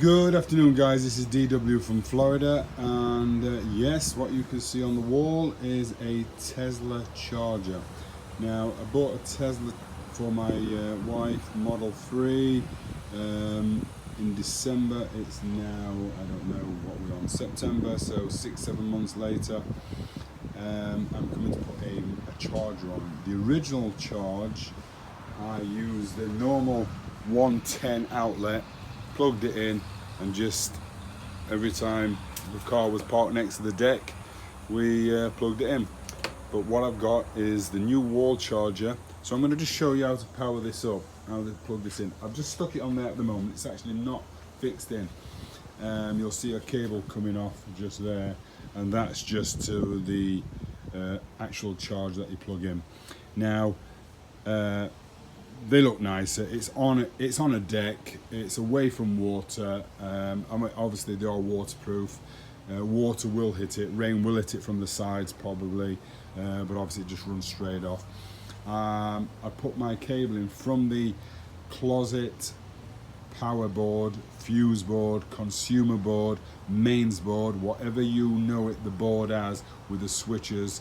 Good afternoon, guys. This is DW from Florida, and yes, what you can see on the wall is a Tesla charger. Now, I bought a Tesla for my wife, Model 3, in December. It's now, I don't know what we're on, September, so 6-7 months later. I'm coming to put a charger on. The original charge, I used the normal 110 outlet, plugged it in, and just every time the car was parked next to the deck, we plugged it in. But what I've got is the new wall charger, so I'm going to just show you how to power this up, how to plug this in. I've just stuck it on there at the moment. It's actually not fixed in. You'll see a cable coming off just there, and that's just to the actual charge that you plug in. Now, they look nicer. It's on a deck. It's away from water. Obviously, they are waterproof. Water will hit it. Rain will hit it from the sides probably, but obviously it just runs straight off. I put my cable in from the closet, power board, fuse board, consumer board, mains board, whatever you know it the board as with the switches.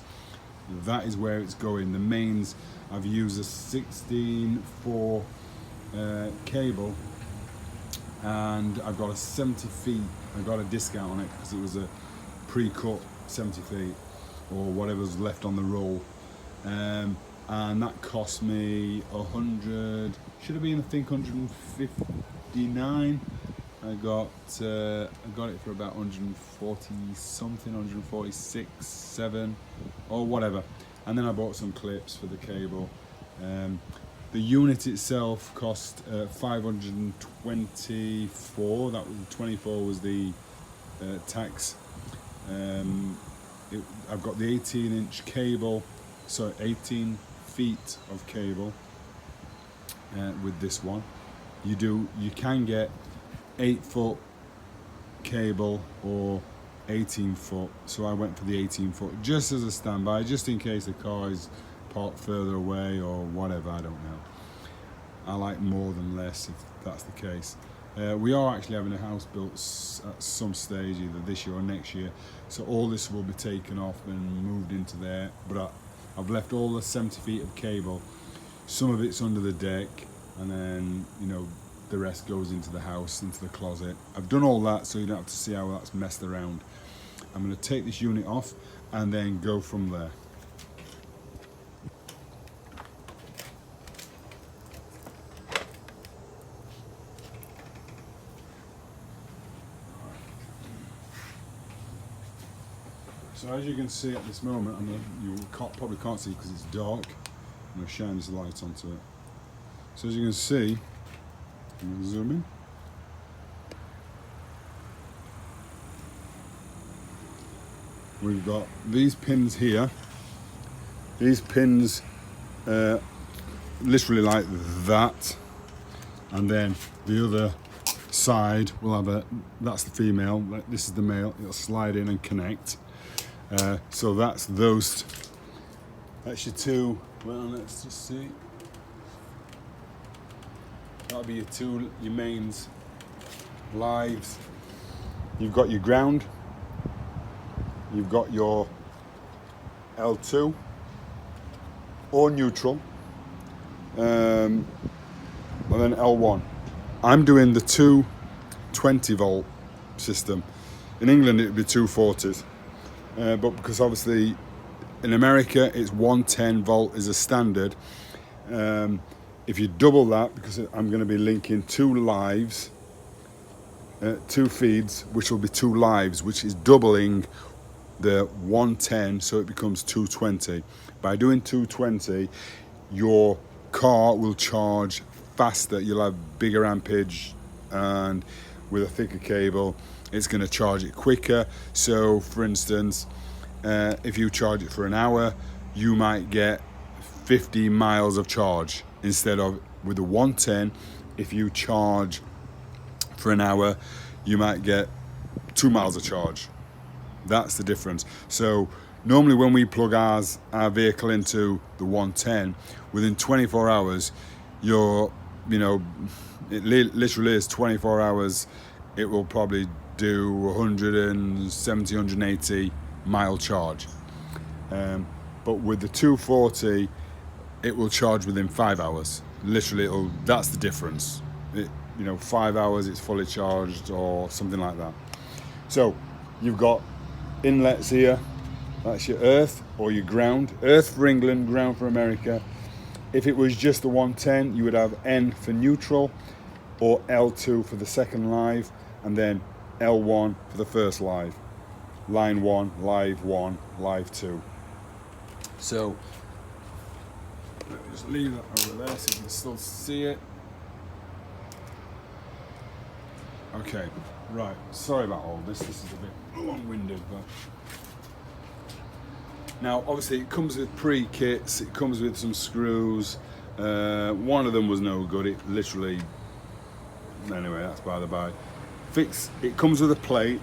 That is where it's going. The mains, I've used a 16/4 cable, and I've got a 70 feet. I got a discount on it because it was a pre-cut 70 feet or whatever's left on the roll, and that cost me 100. Should have been, I think, 159. I got it for about 140 something, 146, 7 or whatever. And then I bought some clips for the cable. The unit itself cost 524. That was 24 was the tax. I've got the 18-inch cable, so 18 feet of cable with this one. You can get 8-foot cable or 18-foot, so I went for the 18-foot just as a standby, just in case the car is parked further away or whatever. I don't know. I like more than less if that's the case. We are actually having a house built at some stage, either this year or next year, so all this will be taken off and moved into there, but I've left all the 70 feet of cable. Some of it's under the deck, and then the rest goes into the house, into the closet. I've done all that so you don't have to see how that's messed around. I'm going to take this unit off and then go from there. So as you can see at this moment, you probably can't see because it's dark. I'm going to shine this light onto it. So as you can see, I'm going to zoom in. We've got these pins here. These pins literally like that, and then the other side will have that's the female, this is the male. It'll slide in and connect. So that's your two. Well, let's just see. That'll be your mains, lives. You've got your ground. You've got your L2 or neutral, and then L1. I'm doing the 220 volt system. In England, it would be 240s, but because obviously in America it's 110 volt is a standard. If you double that, because I'm going to be linking two lives, two feeds, which will be two lives, which is doubling the 110, so it becomes 220. By doing 220, your car will charge faster. You'll have bigger ampage, and with a thicker cable, it's going to charge it quicker. So, for instance, if you charge it for an hour, you might get 50 miles of charge instead of with the 110. If you charge for an hour, you might get 2 miles of charge. That's the difference. So normally when we plug our vehicle into the 110, within 24 hours, it literally is 24 hours it will probably do 170, 180 mile charge. But with the 240, it will charge within 5 hours. Literally, that's the difference. 5 hours it's fully charged or something like that. So you've got inlets here. That's your earth or your ground. Earth for England, ground for America. If it was just the 110, you would have N for neutral, or L2 for the second live, and then L1 for the first live. Line 1, live 2. So let me just leave that over there so you can still see it. Okay, right. Sorry about all this. This is a bit long-winded, but now obviously it comes with pre-kits. It comes with some screws. One of them was no good. It literally. Anyway, that's by the by. It comes with a plate,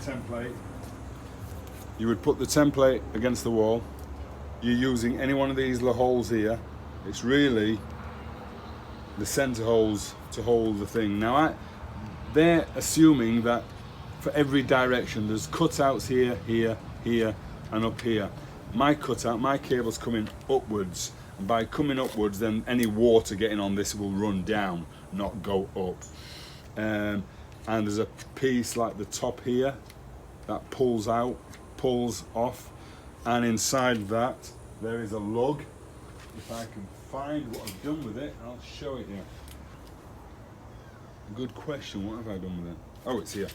template. You would put the template against the wall. You're using any one of these little holes here. It's really the center holes to hold the thing. Now, they're assuming that for every direction, there's cutouts here, here, here, and up here. My cable's coming upwards. And by coming upwards, then any water getting on this will run down, not go up. And there's a piece like the top here that pulls off, and inside that there is a lug. If I can find what I've done with it, I'll show it you. Good question. What have I done with it? Oh, it's here.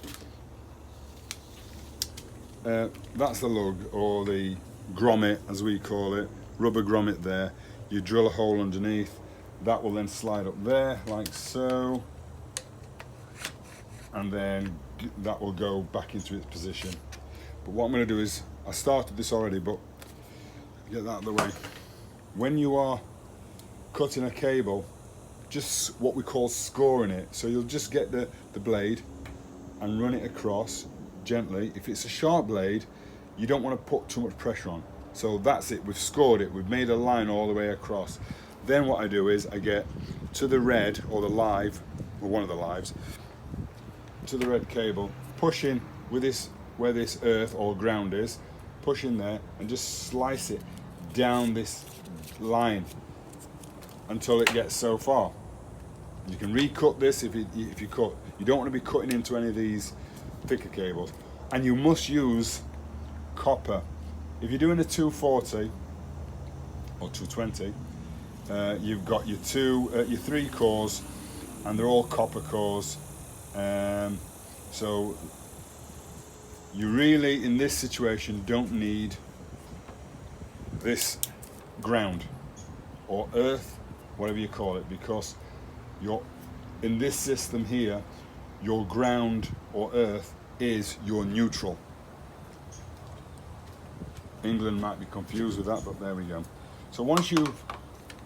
That's the lug, or the grommet as we call it, rubber grommet there. You drill a hole underneath. That will then slide up there like so, and then that will go back into its position. But what I'm going to do is, I started this already, but get that out of the way. When you are cutting a cable, just what we call scoring it. So you'll just get the blade and run it across gently. If it's a sharp blade, you don't want to put too much pressure on. So that's it, we've scored it, we've made a line all the way across. Then what I do is I get to the red, or the live, or one of the lives, to the red cable, push in with this, where this earth or ground is, push in there and just slice it down this line until it gets so far. You can recut this if you cut. You don't want to be cutting into any of these thicker cables, and you must use copper. If you're doing a 240 or 220, you've got your your 3 cores, and they're all copper cores. So you really, in this situation, don't need this ground or earth, whatever you call it, because in this system here, your ground or earth is your neutral. England might be confused with that, but there we go. So once you've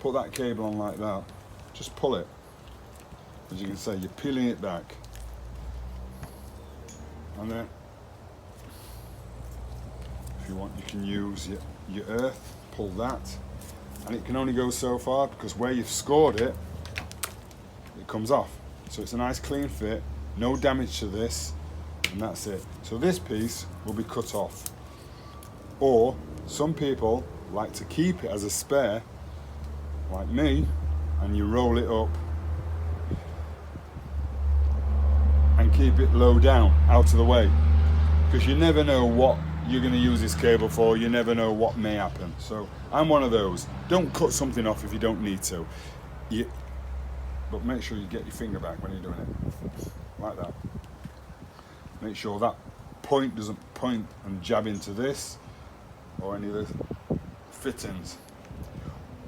put that cable on like that, just pull it. As you can see, you're peeling it back. And then, if you want, you can use your earth, pull that. And it can only go so far, because where you've scored it, it comes off. So it's a nice clean fit, no damage to this, and that's it. So this piece will be cut off. Or some people like to keep it as a spare, like me, and you roll it up and keep it low down, out of the way, because you never know what you're going to use this cable for. You never know what may happen. So I'm one of those. Don't cut something off if you don't need to. But make sure you get your finger back when you're doing it, like that. Make sure that point doesn't point and jab into this or any of the fittings.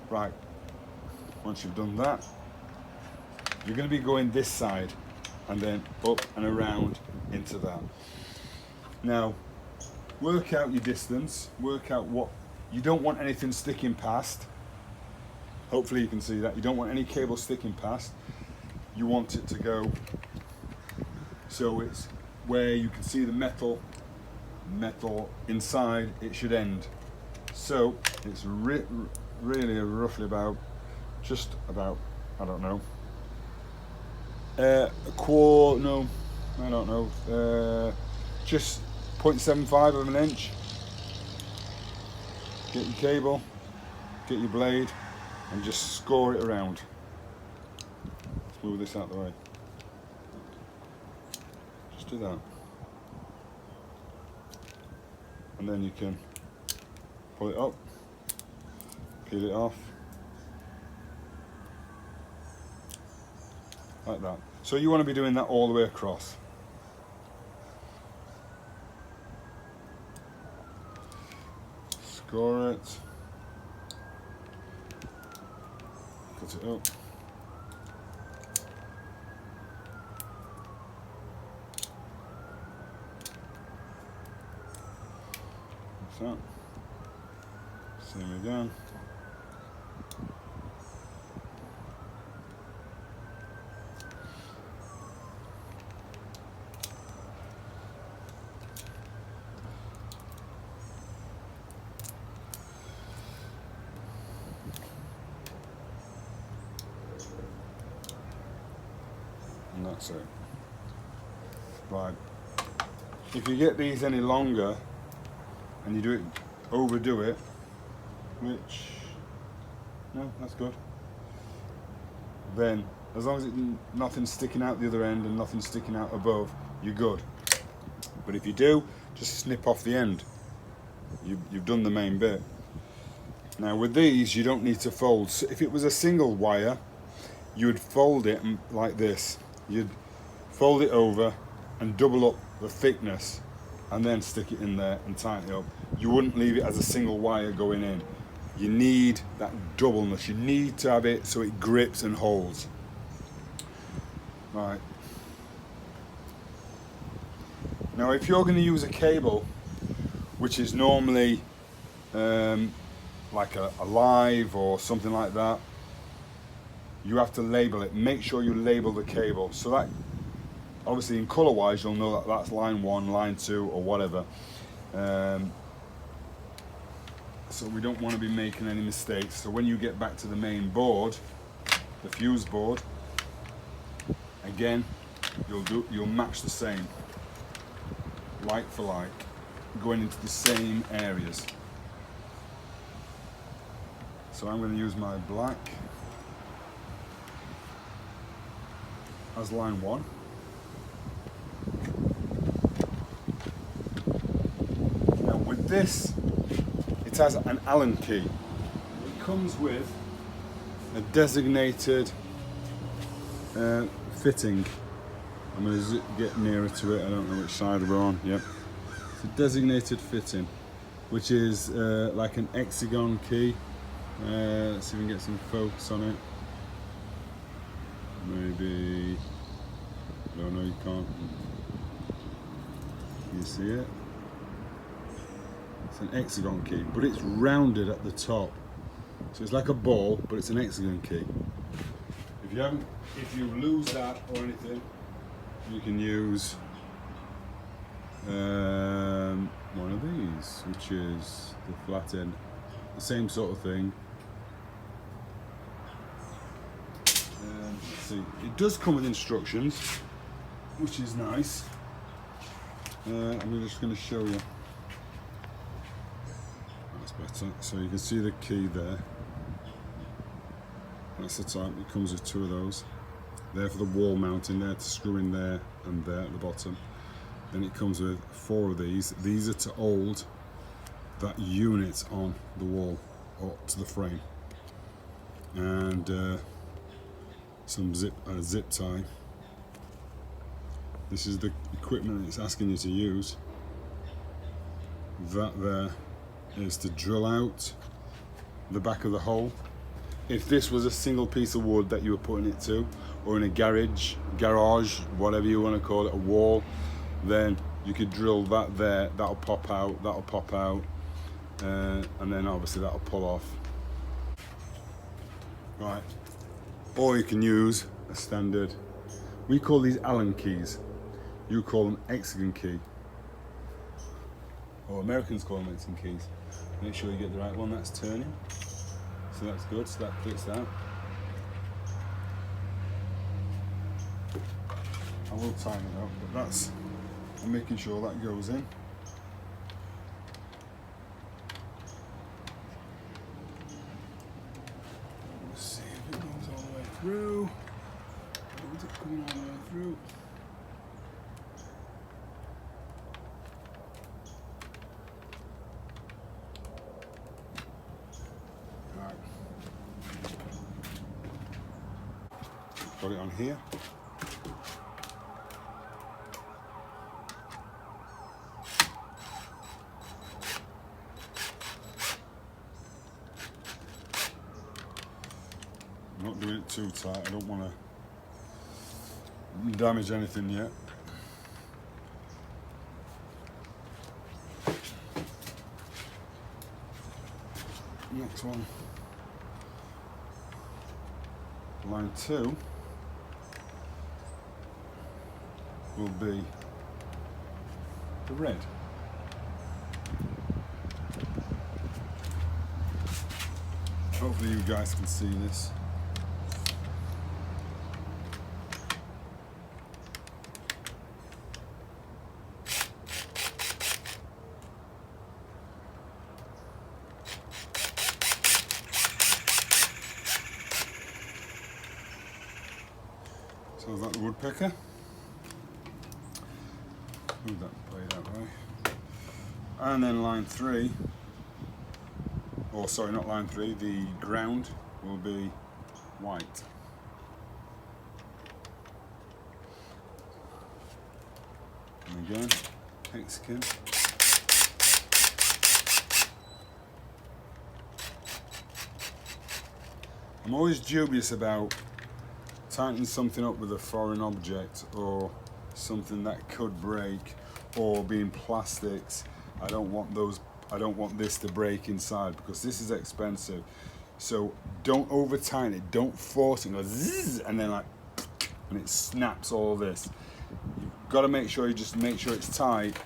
Right, once you've done that, you're going to be going this side and then up and around into that. Now, work out your distance, work out what, you don't want anything sticking past. Hopefully you can see that. You don't want any cable sticking past. You want it to go so it's where you can see the metal inside, it should end. So it's really roughly about, just about, I don't know, I don't know, just 0.75 of an inch. Get your cable, get your blade, and just score it around. Let's move this out of the way. Just do that. And then you can pull it up, peel it off, like that. So you want to be doing that all the way across. Score it, cut it up. Like that. Same again. And that's it. Right. If you get these any longer and you do it, overdo it, which, no, that's good. Then, as long as nothing's sticking out the other end and nothing's sticking out above, you're good. But if you do, just snip off the end. You've done the main bit. Now with these, you don't need to fold. So if it was a single wire, you would fold it like this. You'd fold it over and double up the thickness and then stick it in there and tighten it up. You wouldn't leave it as a single wire going in. You need that doubleness. You need to have it so it grips and holds. Right. Now if you're going to use a cable, which is normally like a live or something like that, you have to label it. Make sure you label the cable. So that, obviously in colour wise, you'll know that that's line 1, line 2 or whatever. So we don't want to be making any mistakes. So when you get back to the main board, the fuse board, again, you'll match the same, like for like, going into the same areas. So I'm going to use my black as line 1. Now with this, it has an Allen key. It comes with a designated fitting. I'm going to get nearer to it. I don't know which side we're on. Yep. It's a designated fitting, which is like an hexagon key. Let's see if we can get some focus on it. Maybe, I don't know, you can't. Can you see it? It's an hexagon key, but it's rounded at the top. So it's like a ball, but it's an hexagon key. If you lose that or anything, you can use one of these, which is the flat end. The same sort of thing. Let's see, it does come with instructions, which is nice. I'm just going to show you. That's better. So you can see the key there. That's the type. It comes with 2 of those. There for the wall mounting, there to screw in there and there at the bottom. Then it comes with 4 of these. These are to hold that unit on the wall or to the frame. And some zip tie. This is the equipment it's asking you to use. That there is to drill out the back of the hole. If this was a single piece of wood that you were putting it to, or in a garage, whatever you want to call it, a wall, then you could drill that there, that'll pop out, and then obviously that'll pull off. Right, or you can use a standard, we call these Allen keys, you call them hexagon key, or Americans call them hexagon keys. Make sure you get the right one that's turning. So that's good, so that fits that. I will tighten it up, but I'm making sure that goes in. Let's see if it goes all the way through. Is it coming all the way through? Right. Got it on here. I'm not doing it too tight, I don't want to damage anything yet. Next one, line 2 will be the red. Hopefully you guys can see this. So is that the woodpecker? Move that blade that way. And then line 3, or sorry, not line 3, the ground will be white. And again, Mexican. I'm always dubious about tightening something up with a foreign object or something that could break, or being plastics. I don't want this to break inside because this is expensive. So don't over tighten it, don't force it, go zzz, and then like, and it snaps all this. You've got to make sure it's tight,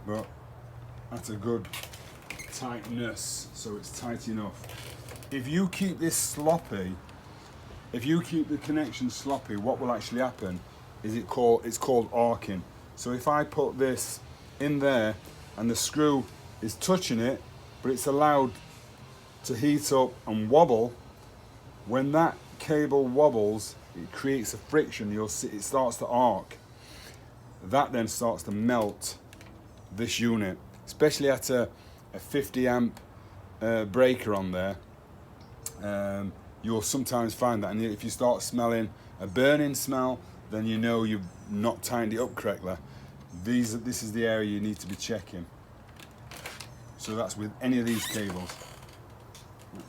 but that's a good tightness, so it's tight enough. If you keep this sloppy, if you keep the connection sloppy, what will actually happen is it's called arcing. So if I put this in there and the screw is touching it, but it's allowed to heat up and wobble, when that cable wobbles, it creates a friction. You'll see it starts to arc. That then starts to melt this unit, especially at a 50 amp breaker on there. You'll sometimes find that, and if you start smelling a burning smell, then you know you've not tightened it up correctly. This is the area you need to be checking. So that's with any of these cables.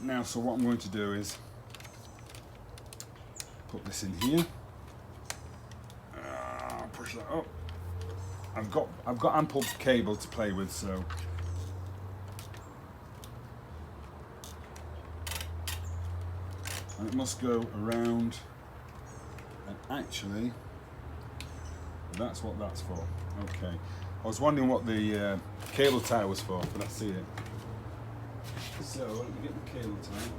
Now, so what I'm going to do is put this in here. Push that up. I've got ample cable to play with, so. And it must go around, and actually that's what that's for. Okay, I was wondering what the cable tie was for, but I see it. So let me get the cable tie.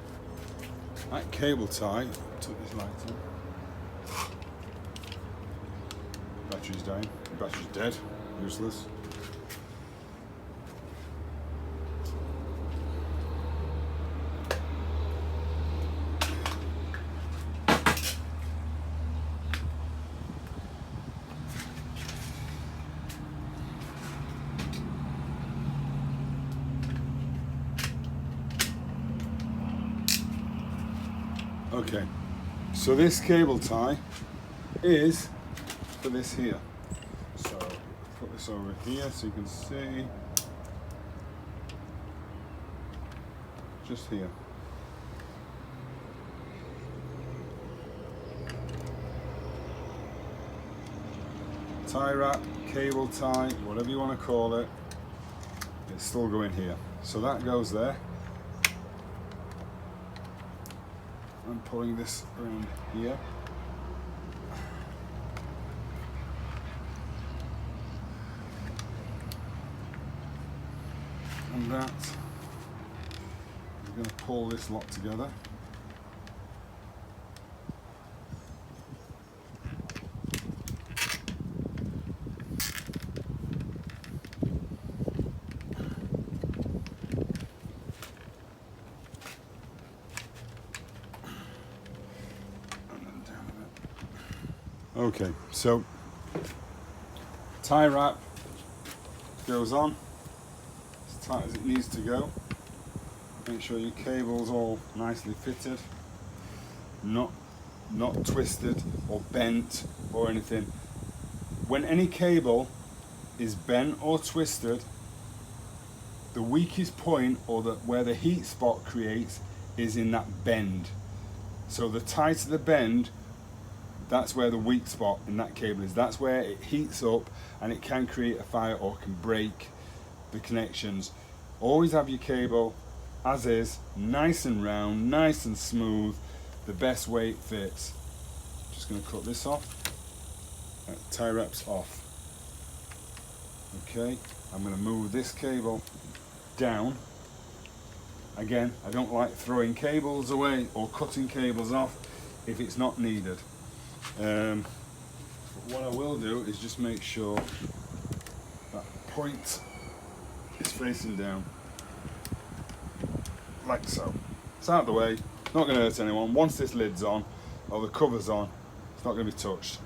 That cable tie, took this light in. Battery's down, battery's dead, useless. Okay, so this cable tie is for this here. So put this over here so you can see. Just here. Tie wrap, cable tie, whatever you want to call it, it's still going here. So that goes there. I'm pulling this around here. And that, I'm going to pull this lot together. Okay, so tie wrap goes on as tight as it needs to go. Make sure your cable's all nicely fitted, not twisted or bent or anything. When any cable is bent or twisted, the weakest point, or where the heat spot creates, is in that bend. So the tighter the bend, that's where the weak spot in that cable is. That's where it heats up and it can create a fire or can break the connections. Always have your cable as is, nice and round, nice and smooth, the best way it fits. Just going to cut this off. Tie wrap's off. Okay, I'm going to move this cable down. Again, I don't like throwing cables away or cutting cables off if it's not needed. But what I will do is just make sure that point is facing down, like so. It's out of the way, not going to hurt anyone. Once this lid's on, or the cover's on, it's not going to be touched.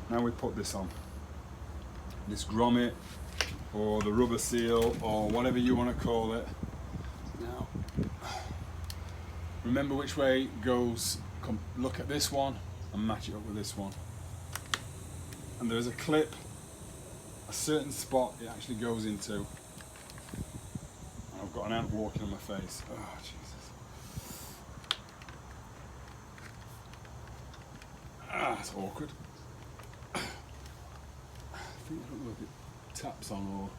Now we put this on. This grommet, or the rubber seal, or whatever you want to call it. Now, remember which way it goes. Come look at this one and match it up with this one. And there's a clip, a certain spot it actually goes into. And I've got an ant walking on my face. Oh, Jesus. Ah, that's awkward. I don't know if it taps on or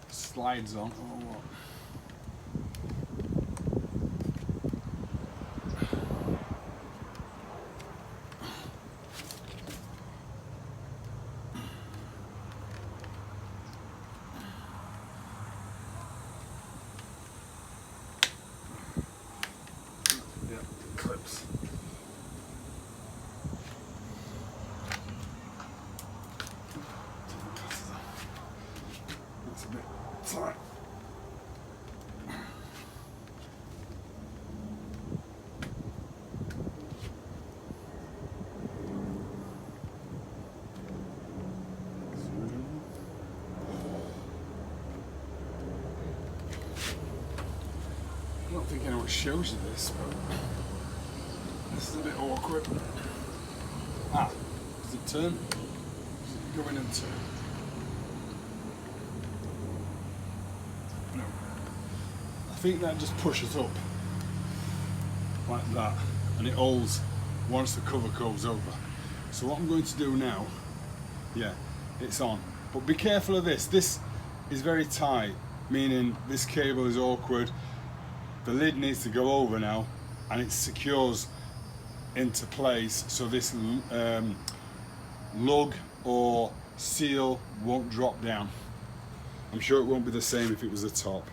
slides on or what. Yeah, clips. That's a bit tight. I don't think anyone shows you this, but this is a bit awkward. Ah, does it turn? Does it go in and turn? No. I think that just pushes up like that, and it holds once the cover goes over. So what I'm going to do now, yeah, it's on. But be careful of this. This is very tight, meaning this cable is awkward. The lid needs to go over now, and it secures into place, so this lug or seal won't drop down. I'm sure it won't be the same if it was the top.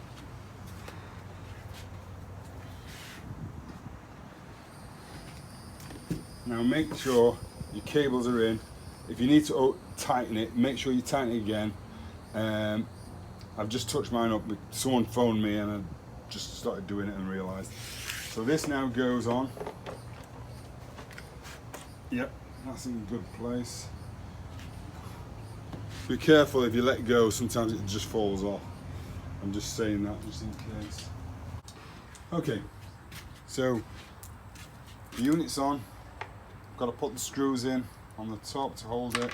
Now make sure your cables are in. If you need to tighten it, make sure you tighten it again. I've just touched mine up. Someone phoned me and I just started doing it and realised. So this now goes on. Yep, that's in a good place. Be careful if you let go, sometimes it just falls off. I'm just saying that just in case. Okay, so the unit's on. Got to put the screws in on the top to hold it.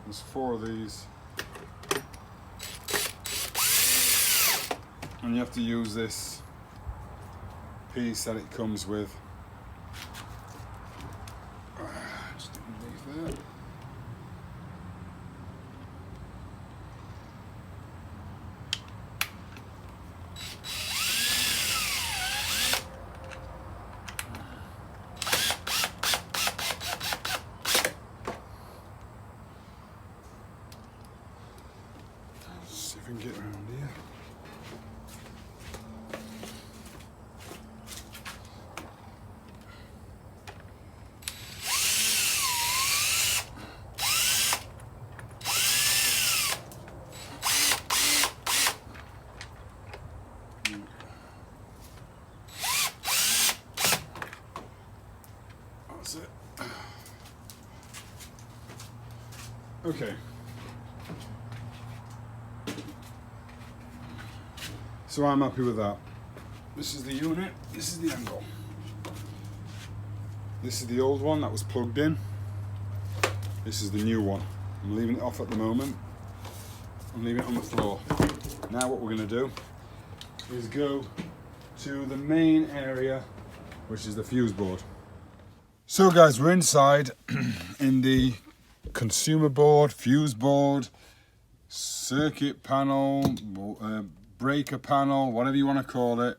There's 4 of these. And you have to use this piece that it comes with. Just underneath there. See if we can get around here. Okay. So I'm happy with that. This is the unit, this is the angle. This is the old one that was plugged in. This is the new one. I'm leaving it off at the moment. I'm leaving it on the floor. Now what we're going to do is go to the main area, which is the fuse board. So guys, we're inside in the consumer board, fuse board, circuit panel, breaker panel, whatever you want to call it.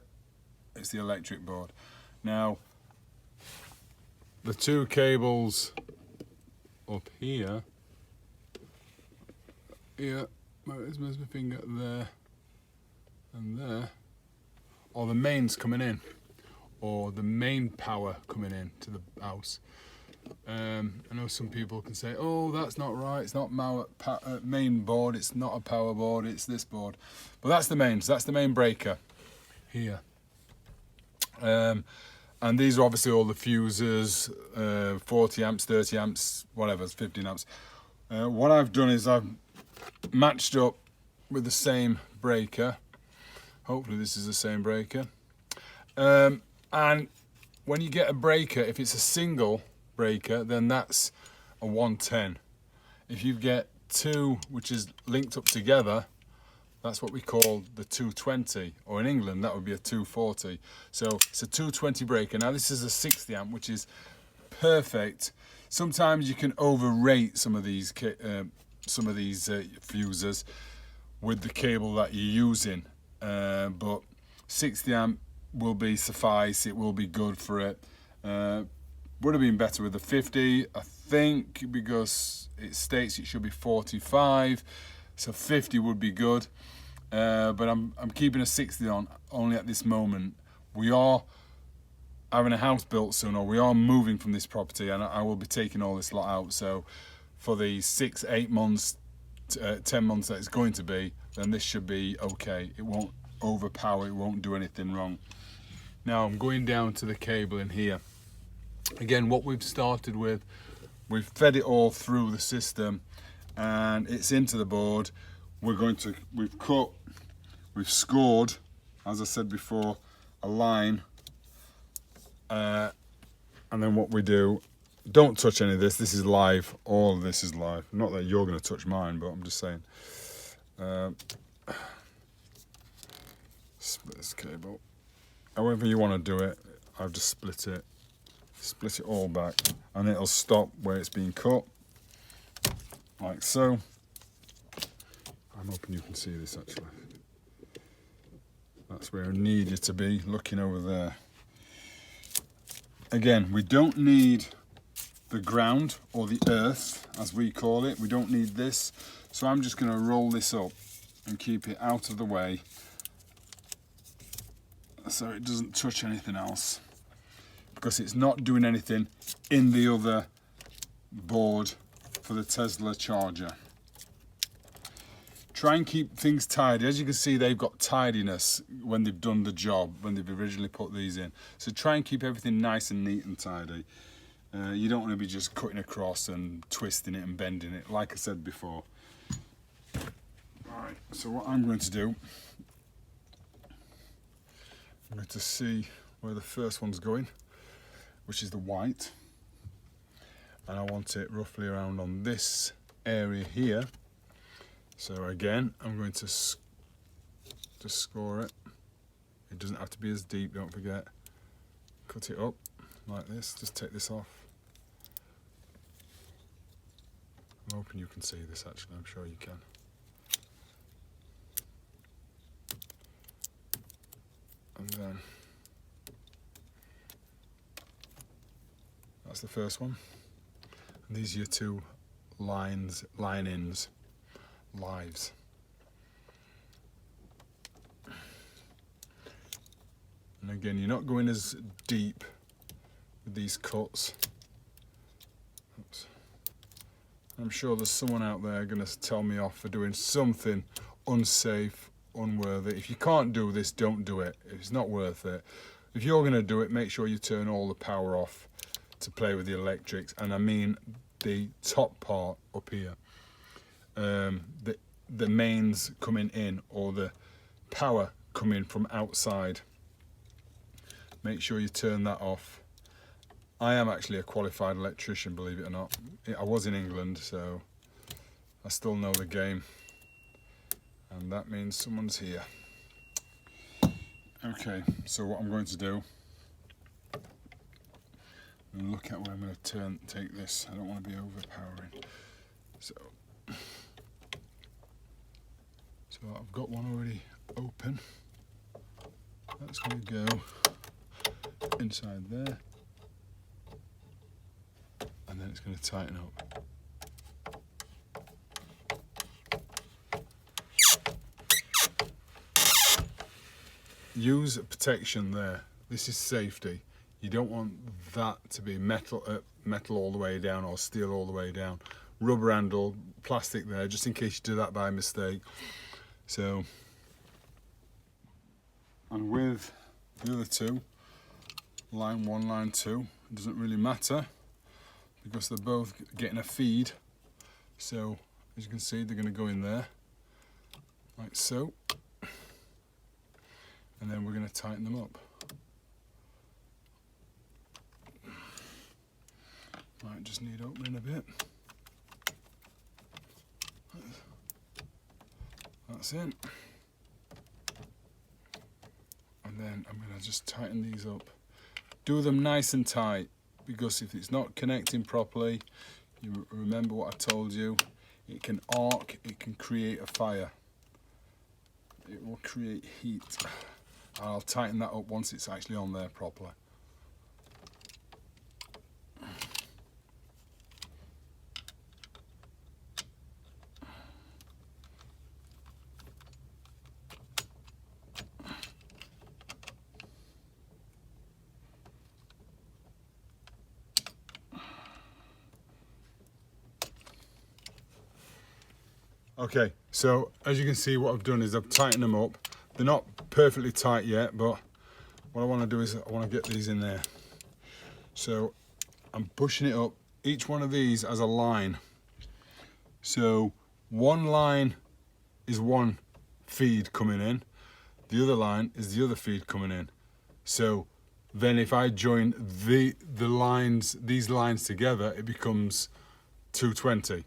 It's the electric board. Now, the two cables up here, where's my finger, there and there, or the mains coming in, or the main power coming in to the house. I know some people can say, oh, that's not right, it's not main board, it's not a power board, it's this board. But that's the mains, that's the main breaker here. And these are obviously all the fuses, 40 amps, 30 amps, whatever, 15 amps. What I've done is I've matched up with the same breaker. Hopefully this is the same breaker. And when you get a breaker, if it's a single breaker, then that's a 110. If you get two which is linked up together, that's what we call the 220, or in England that would be a 240. So it's a 220 breaker. Now this is a 60 amp, which is perfect. Sometimes you can overrate some of these fuses with the cable that you're using, but 60 amp will be suffice. It will be good for it. Would have been better with the 50, I think, because it states it should be 45. So 50 would be good, but I'm keeping a 60 on only at this moment. We are having a house built soon, or we are moving from this property, and I will be taking all this lot out. So for the 6, 8 months, 10 months that it's going to be, then this should be okay. It won't overpower, it won't do anything wrong. Now I'm going down to the cable in here. Again, what we've started with, we've fed it all through the system, and it's into the board. We've cut, we've scored, as I said before, a line, and then what we do, don't touch any of this. This is live. All of this is live. Not that you're going to touch mine, but I'm just saying. Split this cable. However you want to do it, I've just split it all back, and it'll stop where it's being cut. Like so. I'm hoping you can see this actually. That's where I need you to be, looking over there. Again, we don't need the ground, or the earth as we call it. We don't need this. So I'm just going to roll this up and keep it out of the way so it doesn't touch anything else, because it's not doing anything in the other board for the Tesla charger. Try and keep things tidy. As you can see, they've got tidiness when they've done the job, when they've originally put these in. So try and keep everything nice and neat and tidy. You don't want to be just cutting across and twisting it and bending it, like I said before. Right, so what I'm going to do, I'm going to see where the first one's going, which is the white. And I want it roughly around on this area here. So again, I'm going to just score it. It doesn't have to be as deep, don't forget. Cut it up like this, just take this off. I'm hoping you can see this actually, I'm sure you can. And then, that's the first one. And these are your two line-ins. Lives. And again, you're not going as deep with these cuts. Oops. I'm sure there's someone out there going to tell me off for doing something unsafe, unworthy. If you can't do this, don't do it. It's not worth it. If you're going to do it, make sure you turn all the power off to play with the electrics, and I mean the top part up here. the mains coming in or the power coming from outside. Make sure you turn that off. I am actually a qualified electrician, believe it or not. I was in England, so I still know the game. And that means someone's here. Okay, so what I'm going to do, and look at where I'm going to take this. I don't want to be overpowering. So I've got one already open. That's going to go inside there. And then it's going to tighten up. Use protection there. This is safety. You don't want that to be metal all the way down or steel all the way down. Rubber handle, plastic there, just in case you do that by mistake. So, and with the other two, line 1, line 2, it doesn't really matter because they're both getting a feed. So, as you can see, they're going to go in there, like so. And then we're going to tighten them up. Might just need opening a bit. That's it. And then I'm going to just tighten these up. Do them nice and tight, because if it's not connecting properly, you remember what I told you, it can arc, it can create a fire. It will create heat. I'll tighten that up once it's actually on there properly. Okay, so as you can see, what I've done is I've tightened them up. They're not perfectly tight yet, but what I want to do is I want to get these in there. So I'm pushing it up. Each one of these has a line. So one line is one feed coming in. The other line is the other feed coming in. So then if I join these lines together, it becomes 220.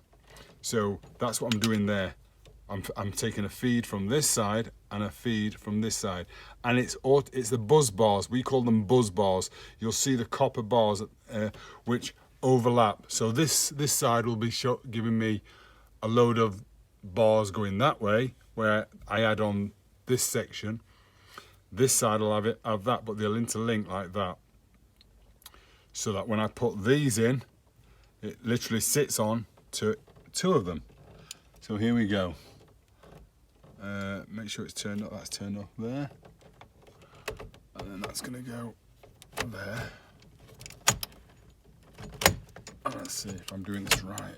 So that's what I'm doing there. I'm taking a feed from this side and a feed from this side, and it's the buzz bars. We call them buzz bars. You'll see the copper bars which overlap. So this side will be giving me a load of bars going that way, where I add on this section. This side will have that, but they'll interlink like that. So that when I put these in, it literally sits on to 2 of them. So here we go. Make sure it's turned up. That's turned off there, and then that's going to go there. And let's see if I'm doing this right.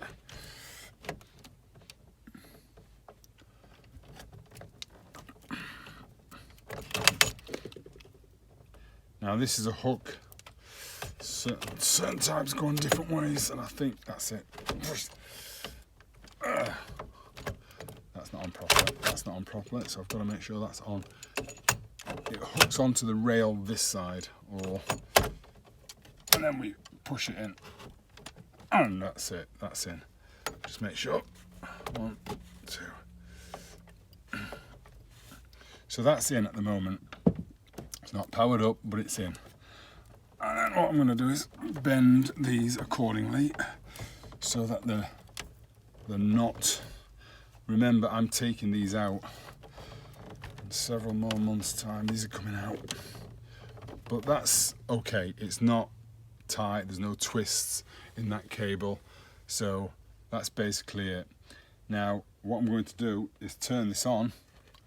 Now this is a hook. Certain types go on different ways, and I think that's it. That's not on properly. That's not on properly, so I've got to make sure that's on. It hooks onto the rail this side, and then we push it in, and that's it. That's in. Just make sure. 1, 2. So that's in at the moment. It's not powered up, but it's in. And then what I'm going to do is bend these accordingly so that they're not. Remember, I'm taking these out in several more months' time. These are coming out, but that's okay. It's not tight. There's no twists in that cable, so that's basically it. Now, what I'm going to do is turn this on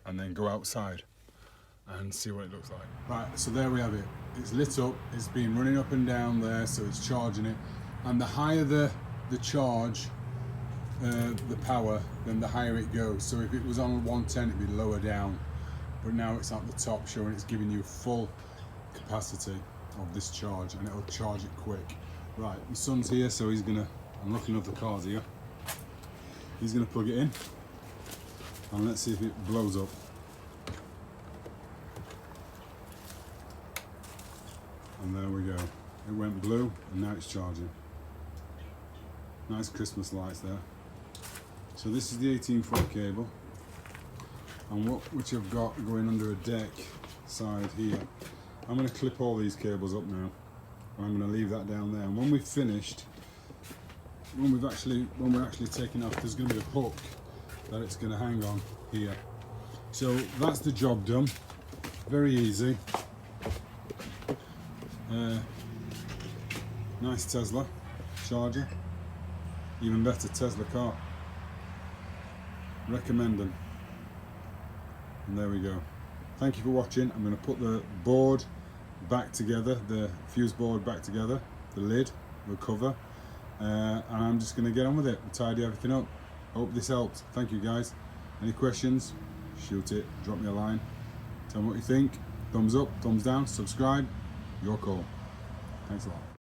and then go outside and see what it looks like. Right, so there we have it. It's lit up. It's been running up and down there, so it's charging it. And the higher the charge, the power, then the higher it goes. So if it was on 110, it'd be lower down, but now it's at the top, showing it's giving you full capacity of this charge, and it'll charge it quick. Right, my son's here, so I'm looking up the cars here. He's going to plug it in, and let's see if it blows up. And there we go. It went blue, and now it's charging. Nice Christmas lights there. So this is the 18-foot cable, and which I've got going under a deck side here. I'm going to clip all these cables up now, and I'm going to leave that down there. And when we've finished, when we're actually taking off, there's going to be a hook that it's going to hang on here. So that's the job done. Very easy. Nice Tesla charger. Even better Tesla car. Recommend them. And there we go. Thank you for watching. I'm going to put the board back together, the fuse board back together, the lid, the cover, and I'm just going to get on with it and tidy everything up. Hope this helped. Thank you guys. Any questions? Shoot it. Drop me a line. Tell me what you think. Thumbs up, thumbs down, subscribe. Your call. Thanks a lot.